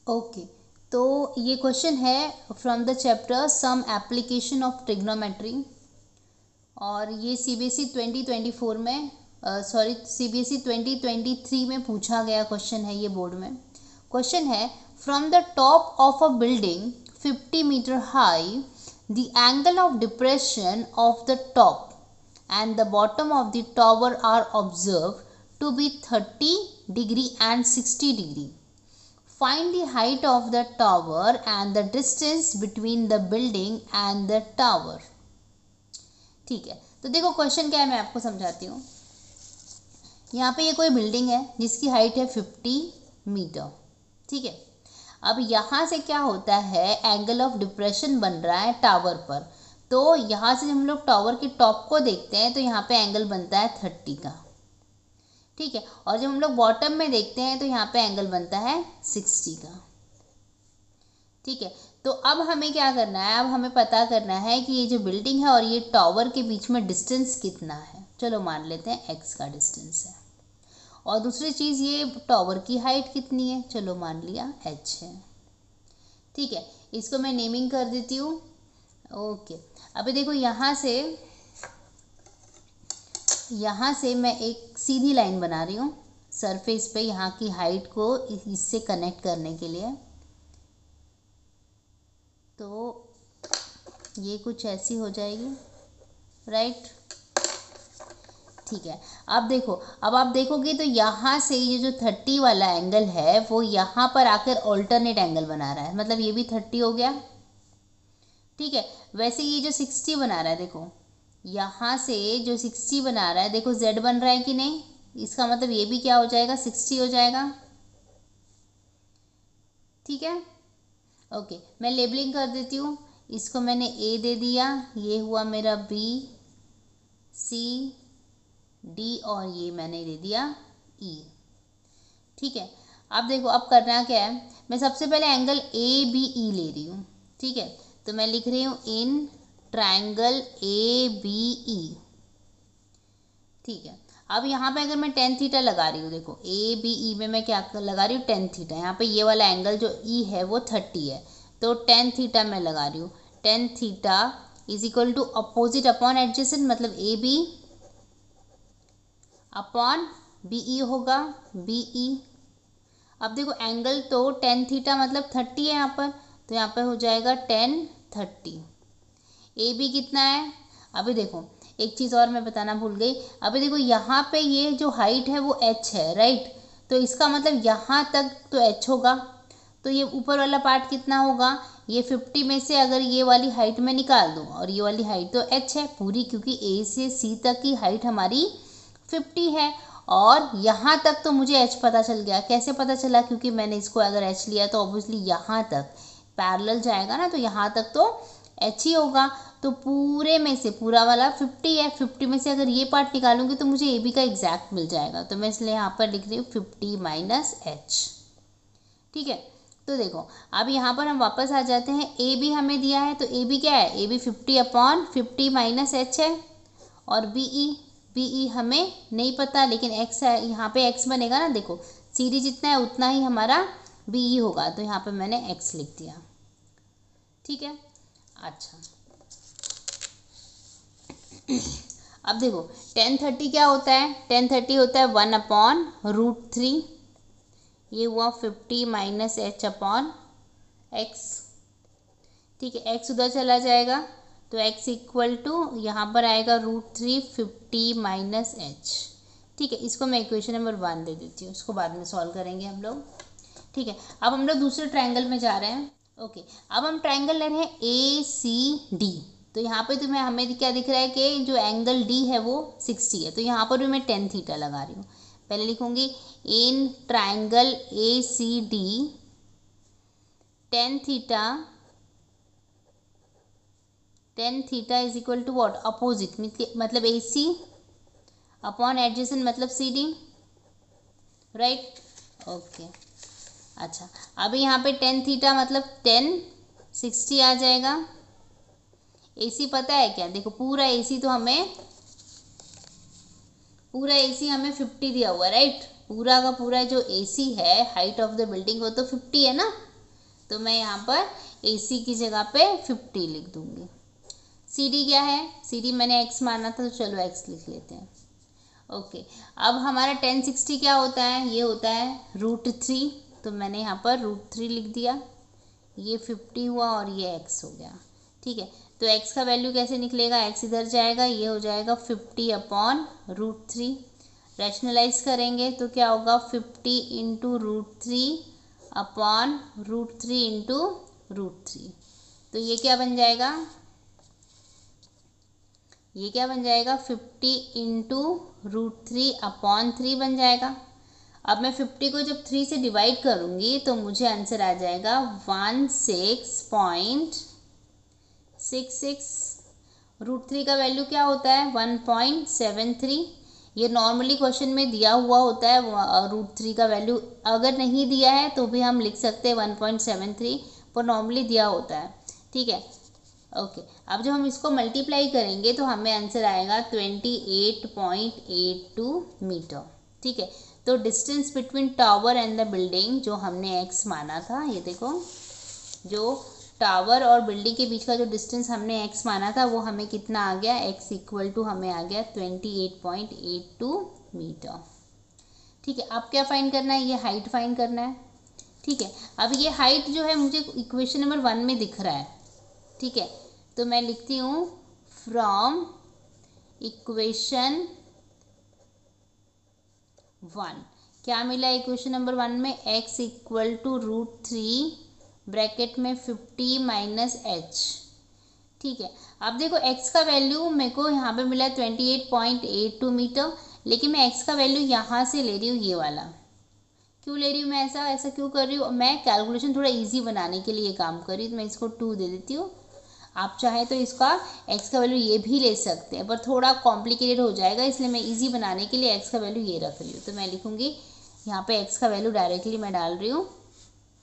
Okay, तो ये question है from the chapter some application of trigonometry, और ये सीबीएसई 2024 में सीबीएसई 2023 में पूछा गया क्वेश्चन है। ये बोर्ड में क्वेश्चन है, from the top of a building 50 metre high the angle of depression of the top and the bottom of the tower are observed to be 30 degree and 60 degree. Find the height of the tower and the distance between the building and the tower. ठीक है, तो देखो question क्या है, मैं आपको समझाती हूँ। यहाँ पे ये कोई बिल्डिंग है जिसकी हाइट है 50 मीटर। ठीक है, अब यहाँ से क्या होता है, एंगल ऑफ डिप्रेशन बन रहा है टावर पर। तो यहाँ से हम लोग टावर के टॉप को देखते हैं तो यहाँ पे एंगल बनता है 30 का। ठीक है, और जब हम लोग बॉटम में देखते हैं तो यहाँ पे एंगल बनता है 60 का। ठीक है, तो अब हमें क्या करना है, अब हमें पता करना है कि ये जो बिल्डिंग है और ये टावर के बीच में डिस्टेंस कितना है। चलो मान लेते हैं x का डिस्टेंस है, और दूसरी चीज़ ये टावर की हाइट कितनी है, चलो मान लिया h है। ठीक है, इसको मैं नेमिंग कर देती हूँ। ओके, अभी देखो यहाँ से मैं एक सीधी लाइन बना रही हूँ सरफेस पे, यहाँ की हाइट को इससे कनेक्ट करने के लिए। तो ये कुछ ऐसी हो जाएगी, राइट। ठीक है, अब देखो, अब आप देखोगे तो यहाँ से ये जो 30 वाला एंगल है वो यहाँ पर आकर ऑल्टरनेट एंगल बना रहा है, मतलब ये भी 30 हो गया। ठीक है, वैसे ये जो 60 बना रहा है, देखो यहाँ से जो 60 बना रहा है, देखो z बन रहा है कि नहीं, इसका मतलब ये भी क्या हो जाएगा, 60 हो जाएगा। ठीक है, ओके, मैं लेबलिंग कर देती हूँ। इसको मैंने a दे दिया, ये हुआ मेरा b, c, d, और ये मैंने दे दिया e। ठीक है, अब देखो, अब करना क्या है, मैं सबसे पहले एंगल ए बी ई ले रही हूँ। ठीक है, तो मैं लिख रही हूँ इन ट्रायंगल ए बी ई। ठीक है, अब यहाँ पे अगर मैं टेन थीटा लगा रही हूँ, देखो ए बी ई में मैं क्या लगा रही हूँ, टेन थीटा। यहाँ पे ये वाला एंगल जो ई है वो 30 है, तो टेन थीटा मैं लगा रही हूँ। Tan theta is equal to opposite upon adjacent, मतलब A B upon B E होगा, बी ई। अब देखो एंगल तो टेन थीटा मतलब 30 है यहाँ पर, तो यहाँ पर हो जाएगा 10/30। ए बी कितना है, अभी देखो एक चीज़ और मैं बताना भूल गई। अभी देखो यहाँ पे ये जो हाइट है वो h है, राइट। तो इसका मतलब यहाँ तक तो h होगा, तो ये ऊपर वाला पार्ट कितना होगा, ये 50 में से अगर ये वाली हाइट में निकाल दूँ, और ये वाली हाइट तो h है पूरी, क्योंकि a से c तक की हाइट हमारी 50 है। और यहाँ तक तो मुझे h पता चल गया। कैसे पता चला, क्योंकि मैंने इसको अगर h लिया तो ऑब्वियसली यहाँ तक पैरेलल जाएगा ना, तो यहाँ तक तो h ही होगा। तो पूरे में से पूरा वाला 50 है, 50 में से अगर ये पार्ट निकालूंगी तो मुझे ए बी का एग्जैक्ट मिल जाएगा, तो मैं इसलिए यहाँ पर लिख रही हूँ 50 माइनस h। ठीक है, तो देखो अब यहाँ पर हम वापस आ जाते हैं। ए बी हमें दिया है, तो ए बी क्या है, ए बी 50/50 माइनस h है, और बी ई हमें नहीं पता, लेकिन x है, यहाँ पे x बनेगा ना, देखो सीधी जितना है उतना ही हमारा बी ई होगा, तो यहाँ पे मैंने x लिख दिया। ठीक है, अच्छा अब देखो 10/30 क्या होता है, 10/30 होता है 1/√3। ये हुआ 50 माइनस h अपॉन x। ठीक है, x उधर चला जाएगा, तो x इक्वल टू यहाँ पर आएगा √3 50 माइनस h। ठीक है, इसको मैं इक्वेशन नंबर 1 दे देती हूँ, उसको बाद में सॉल्व करेंगे हम लोग। ठीक है, अब हम लोग दूसरे ट्रायंगल में जा रहे हैं। ओके, अब हम ट्रायंगल ले रहे हैं ए सी डी। तो यहाँ पे तुम्हें हमें क्या दिख रहा है कि जो एंगल डी है वो 60 है, तो यहाँ पर भी मैं 10 थीटा लगा रही हूँ। पहले लिखूंगी in triangle A C D 10 theta is equal to what, opposite, मतलब ए सी अपॉन एडजेसेंट मतलब सी डी, राइट। ओके, अच्छा अभी यहाँ पे 10 थीटा मतलब 10/60 आ जाएगा। AC पता है क्या, देखो पूरा AC हमें 50 दिया हुआ है, राइट। पूरा का पूरा जो AC है, हाइट ऑफ द बिल्डिंग, वो तो 50 है ना। तो मैं यहाँ पर AC की जगह पे 50 लिख दूँगी। CD क्या है, CD मैंने x माना था, तो चलो x लिख लेते हैं। ओके, अब हमारा 1060 क्या होता है, ये होता है √3, तो मैंने यहाँ पर √3 लिख दिया। ये 50 हुआ और ये x हो गया। ठीक है, तो x का वैल्यू कैसे निकलेगा, x इधर जाएगा, ये हो जाएगा 50/√3। रैशनलाइज करेंगे तो क्या होगा, 50 × √3/√3 √3। तो ये क्या बन जाएगा, ये क्या बन जाएगा, 50 × √3/3 बन जाएगा। अब मैं 50 को जब 3 से डिवाइड करूँगी तो मुझे आंसर आ जाएगा 16.66। √3 का वैल्यू क्या होता है, 1.73। ये नॉर्मली क्वेश्चन में दिया हुआ होता है √3 का वैल्यू, अगर नहीं दिया है तो भी हम लिख सकते हैं 1.73, पर नॉर्मली दिया होता है। ठीक है, ओके, अब जब हम इसको मल्टीप्लाई करेंगे तो हमें आंसर आएगा 28.82 मीटर। ठीक है, तो distance between tower and the building जो हमने x माना था, ये देखो, जो टावर और बिल्डिंग के बीच का जो डिस्टेंस हमने x माना था वो हमें कितना आ गया, x = हमें आ गया 28.82 मीटर। ठीक है, अब क्या फाइंड करना है, ये हाइट फाइंड करना है। ठीक है, अब ये हाइट जो है मुझे इक्वेशन नंबर 1 में दिख रहा है। ठीक है, तो मैं लिखती हूँ फ्रॉम इक्वेशन 1 क्या मिला इक्वेशन नंबर 1 में, x = √3 ब्रैकेट में 50 - h। ठीक है, अब देखो x का वैल्यू मेरे को यहाँ पे मिला 28.82 मीटर, लेकिन मैं x का वैल्यू यहाँ से ले रही हूँ, ये वाला। क्यों ले रही हूँ मैं, ऐसा क्यों कर रही हूँ, मैं कैलकुलेशन थोड़ा इजी बनाने के लिए काम कर रही हूँ, तो मैं इसको 2 दे देती हूँ। आप चाहे तो इसका x का वैल्यू ये भी ले सकते हैं, पर थोड़ा कॉम्प्लिकेटेड हो जाएगा, इसलिए मैं इजी बनाने के लिए x का वैल्यू ये रख रही हूँ। तो मैं लिखूँगी यहाँ पे x का वैल्यू डायरेक्टली मैं डाल रही हूँ,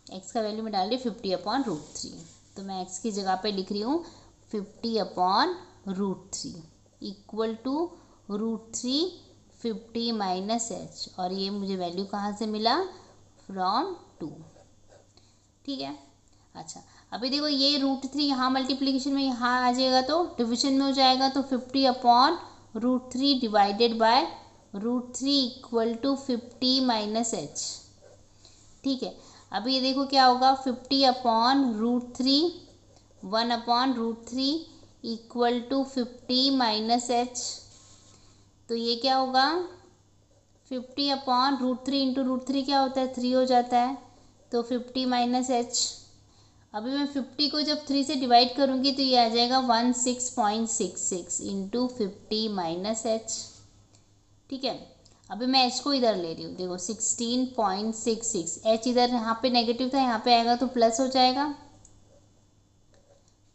x का वैल्यू मैं डाल रही हूँ 50/√3। तो मैं x की जगह पे लिख रही हूँ 50/√3 = √3 50 - h, और ये मुझे वैल्यू कहाँ से मिला, फ्रॉम 2। ठीक है, अच्छा, अभी देखो ये √3 यहाँ मल्टीप्लीकेशन में यहाँ आ जाएगा तो डिवीजन में हो जाएगा, तो 50/√3 डिवाइडेड बाय √3 = 50 - h। ठीक है, अब ये देखो क्या होगा, 50/√3 1/√3 = 50 - h। तो ये क्या होगा, 50/√3 × √3 क्या होता है, 3 हो जाता है, तो 50 - h। अभी मैं 50 को जब 3 से डिवाइड करूँगी तो ये आ जाएगा 16.66 × 50 - h। ठीक है, अभी मैं h को इधर ले रही हूँ, देखो 16.66, h इधर यहाँ पे नेगेटिव था, यहाँ पे आएगा तो प्लस हो जाएगा।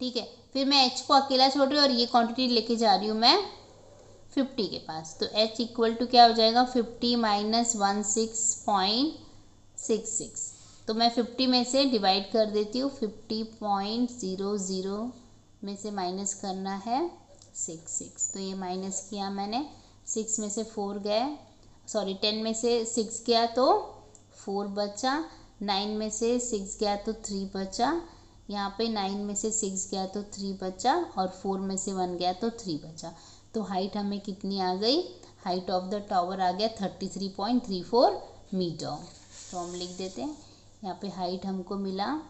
ठीक है, फिर मैं h को अकेला छोड़ रही हूँ और ये क्वांटिटी लेके जा रही हूँ मैं 50 के पास, तो h = क्या हो जाएगा, 50 - 16.66। तो मैं 50 में से डिवाइड कर देती हूँ, 50.00 में से माइनस करना है 66, तो ये माइनस किया मैंने, 6 में से 4 गए, सॉरी 10 में से 6 गया तो 4 बचा, 9 में से 6 गया तो 3 बचा, यहाँ पे 9 में से 6 गया तो 3 बचा, और 4 में से 1 गया तो 3 बचा। तो हाइट हमें कितनी आ गई, हाइट ऑफ द टावर आ गया 33.34 मीटर। तो हम लिख देते हैं यहाँ पे हाइट हमको मिला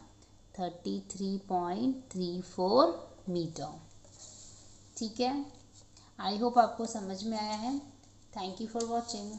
33.34 मीटर। ठीक है, आई होप आपको समझ में आया है। Thank you for watching.